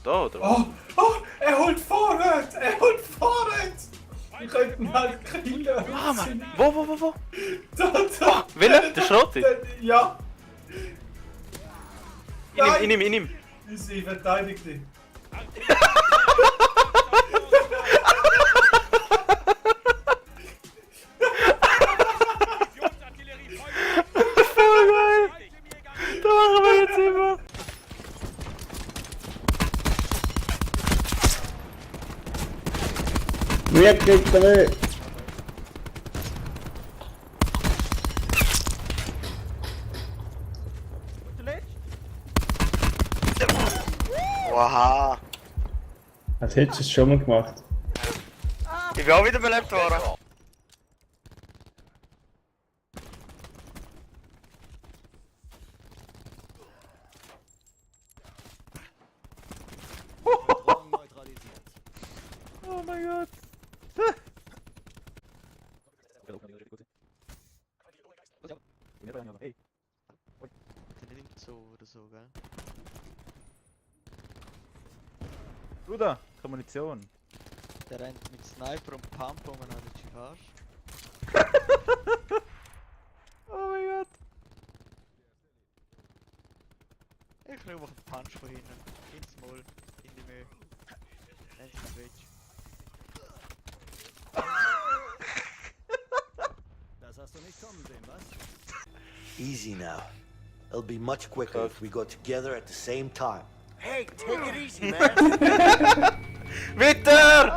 Da, oder? Oh, oh, er holt Vorrat! Er holt Vorrat! Wir könnten halt killen. Ah, Mann! Wo? Da. Oh, welcher? Der Schrotte? Ja. In ihm. Sie verteidigt ihn. Voll geil! Da machen wir jetzt immer! Wer kriegt er? Oha! Das hättest du es schon mal gemacht. Ich bin auch wieder belebt worden. Oh mein Gott! Der nimmt so oder so, gell? Du da, Munition. Der rennt mit Sniper und Pump um an der Chivage. Oh mein Gott! Ich krieg einfach einen Punch von hinten. Ins Maul, in die Mühe. Ins Switch. Das hast du nicht kommen sehen, was? Easy now. It'll be much quicker if we go together at the same time. Hey, take it easy, man. Witter!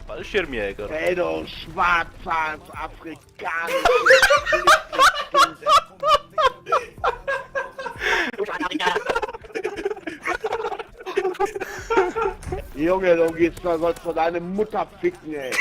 Fallschirmjäger. Hey, du schwarzer Afrikaner! Junge, du gehst mal Gott von deiner Mutter ficken, ey!